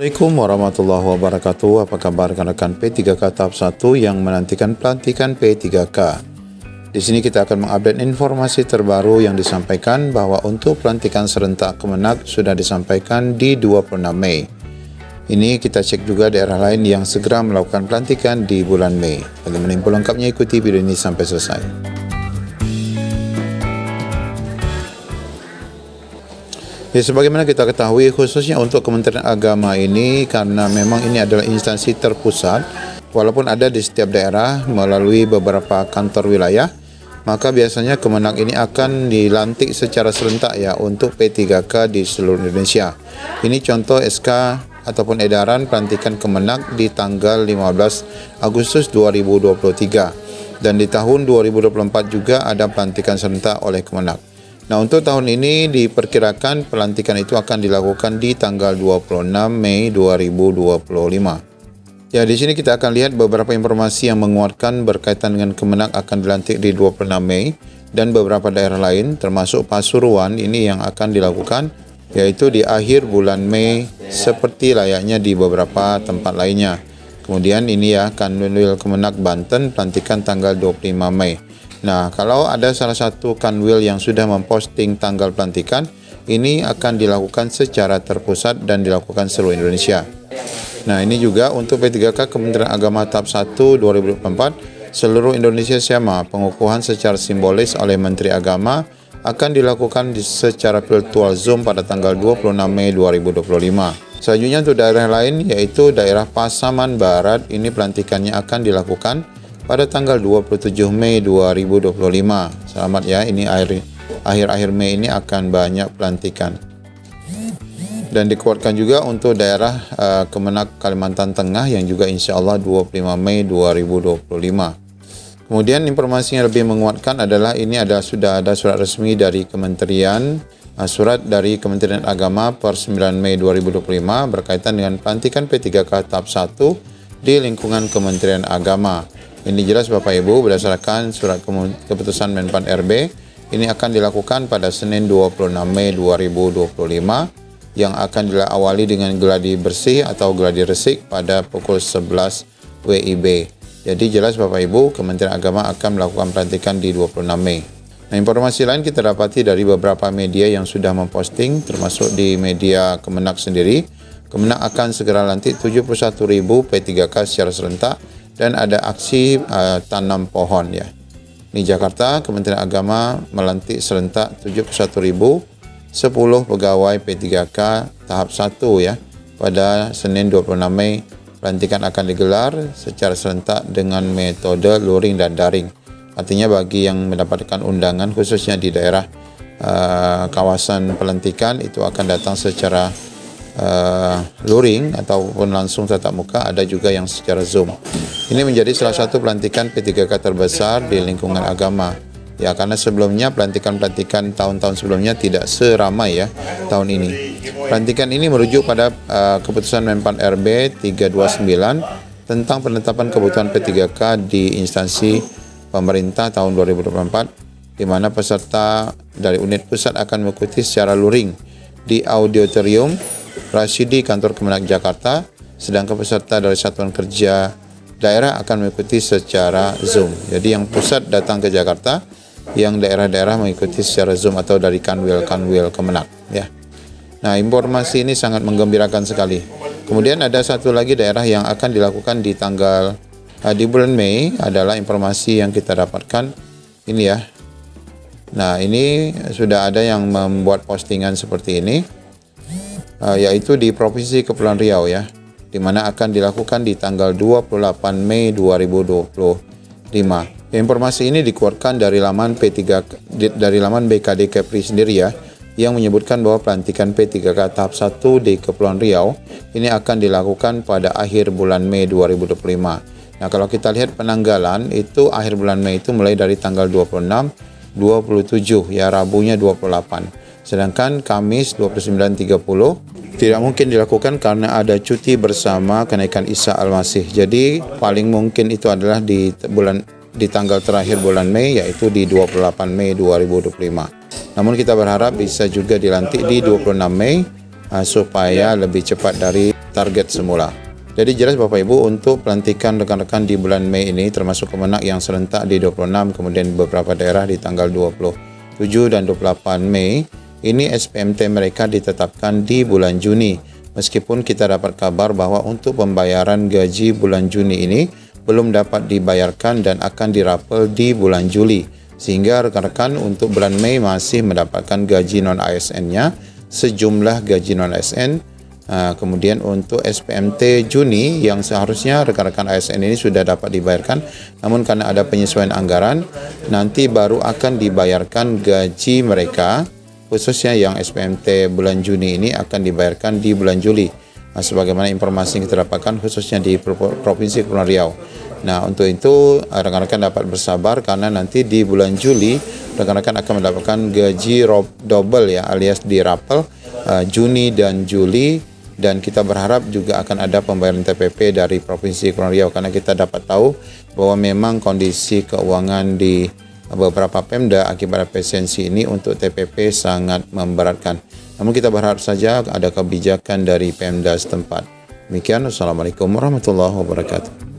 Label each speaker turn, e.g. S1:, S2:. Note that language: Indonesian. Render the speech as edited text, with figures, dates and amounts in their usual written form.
S1: Assalamualaikum warahmatullahi wabarakatuh. Apa kabar rekan-rekan P3K tahap 1 yang menantikan pelantikan P3K? Di sini kita akan mengupdate informasi terbaru yang disampaikan bahwa untuk pelantikan serentak Kemenak sudah disampaikan di 26 Mei. Ini kita cek juga daerah lain yang segera melakukan pelantikan di bulan Mei. Bagaimana info lengkapnya, ikuti video ini sampai selesai. Ya, sebagaimana kita ketahui, khususnya untuk Kementerian Agama ini, karena memang ini adalah instansi terpusat, walaupun ada di setiap daerah melalui beberapa kantor wilayah, maka biasanya Kemenak ini akan dilantik secara serentak ya untuk P3K di seluruh Indonesia. Ini contoh SK ataupun edaran pelantikan Kemenak di tanggal 15 Agustus 2023. Dan di tahun 2024 juga ada pelantikan serentak oleh Kemenak. Nah, untuk tahun ini diperkirakan pelantikan itu akan dilakukan di tanggal 26 Mei 2025. Ya, di sini kita akan lihat beberapa informasi yang menguatkan berkaitan dengan Kemenak akan dilantik di 26 Mei dan beberapa daerah lain termasuk Pasuruan ini yang akan dilakukan yaitu di akhir bulan Mei seperti layaknya di beberapa tempat lainnya. Kemudian ini ya Kanwil Kemenak Banten pelantikan tanggal 25 Mei. Nah, kalau ada salah satu kanwil yang sudah memposting tanggal pelantikan, ini akan dilakukan secara terpusat dan dilakukan seluruh Indonesia. Nah, ini juga untuk P3K Kementerian Agama tahap 1 2024, seluruh Indonesia sama. Pengukuhan secara simbolis oleh Menteri Agama akan dilakukan secara virtual Zoom pada tanggal 26 Mei 2025. Selanjutnya untuk daerah lain yaitu daerah Pasaman Barat, ini pelantikannya akan dilakukan pada tanggal 27 Mei 2025. Selamat ya, ini akhir Mei ini akan banyak pelantikan. Dan dikuatkan juga untuk daerah Kemenak Kalimantan Tengah yang juga insya Allah 25 Mei 2025. Kemudian informasi yang lebih menguatkan adalah sudah ada surat resmi dari Kementerian, surat dari Kementerian Agama per 9 Mei 2025 berkaitan dengan pelantikan P3K tahap 1 di lingkungan Kementerian Agama. Ini jelas Bapak Ibu berdasarkan surat keputusan Menpan RB ini akan dilakukan pada Senin 26 Mei 2025 yang akan diawali dengan gladi bersih atau gladi resik pada pukul 11 WIB. Jadi jelas Bapak Ibu Kementerian Agama akan melakukan pelantikan di 26 Mei. Nah, informasi lain kita dapati dari beberapa media yang sudah memposting termasuk di media Kemenak sendiri. Kemenak akan segera lantik 71.000 P3K secara serentak dan ada aksi tanam pohon ya. Di Jakarta, Kementerian Agama melantik serentak 71.010 pegawai P3K tahap 1 ya. Pada Senin 26 Mei, pelantikan akan digelar secara serentak dengan metode luring dan daring. Artinya bagi yang mendapatkan undangan khususnya di daerah kawasan pelantikan itu akan datang secara luring ataupun langsung tatap muka, ada juga yang secara Zoom. Ini menjadi salah satu pelantikan P3K terbesar di lingkungan agama. Ya, karena sebelumnya pelantikan tahun-tahun sebelumnya tidak seramai ya tahun ini. Pelantikan ini merujuk pada keputusan Menpan RB 329 tentang penetapan kebutuhan P3K di instansi pemerintah tahun 2024 di mana peserta dari unit pusat akan mengikuti secara luring di auditorium Rasidi kantor Kemenak Jakarta, sedangkan peserta dari satuan kerja daerah akan mengikuti secara Zoom. Jadi yang pusat datang ke Jakarta, yang daerah-daerah mengikuti secara Zoom atau dari kanwil Kemenak ya. Nah, informasi ini sangat menggembirakan sekali. Kemudian ada satu lagi daerah yang akan dilakukan di tanggal di bulan Mei adalah informasi yang kita dapatkan ini ya. Nah, ini sudah ada yang membuat postingan seperti ini. Yaitu di Provinsi Kepulauan Riau ya, di mana akan dilakukan di tanggal 28 Mei 2025. Informasi ini dikeluarkan dari laman BKD Kepri sendiri ya, yang menyebutkan bahwa pelantikan P3K tahap 1 di Kepulauan Riau ini akan dilakukan pada akhir bulan Mei 2025. Nah, kalau kita lihat penanggalan itu akhir bulan Mei itu mulai dari tanggal 26, 27 ya, Rabunya 28. Sedangkan Kamis 29.30 tidak mungkin dilakukan karena ada cuti bersama kenaikan Isa Al-Masih. Jadi paling mungkin itu adalah di tanggal terakhir bulan Mei yaitu di 28 Mei 2025. Namun kita berharap bisa juga dilantik di 26 Mei supaya lebih cepat dari target semula. Jadi jelas Bapak Ibu, untuk pelantikan rekan-rekan di bulan Mei ini termasuk kemenang yang serentak di 26, kemudian beberapa daerah di tanggal 27 dan 28 Mei, ini SPMT mereka ditetapkan di bulan Juni. Meskipun kita dapat kabar bahwa untuk pembayaran gaji bulan Juni ini belum dapat dibayarkan dan akan dirapel di bulan Juli. Sehingga rekan-rekan untuk bulan Mei masih mendapatkan gaji non-ASN-nya, sejumlah gaji non-ASN. Kemudian untuk SPMT Juni yang seharusnya rekan-rekan ASN ini sudah dapat dibayarkan, namun karena ada penyesuaian anggaran, nanti baru akan dibayarkan gaji mereka, khususnya yang SPMT bulan Juni ini akan dibayarkan di bulan Juli. Sebagaimana informasi yang kita dapatkan khususnya di Provinsi Kepulauan Riau. Nah, untuk itu rekan-rekan dapat bersabar karena nanti di bulan Juli rekan-rekan akan mendapatkan gaji double ya, alias dirapel Juni dan Juli, dan kita berharap juga akan ada pembayaran TPP dari Provinsi Kepulauan Riau karena kita dapat tahu bahwa memang kondisi keuangan di beberapa Pemda akibat efisiensi ini untuk TPP sangat memberatkan. Namun kita berharap saja ada kebijakan dari Pemda setempat. Demikian, Assalamualaikum warahmatullahi wabarakatuh.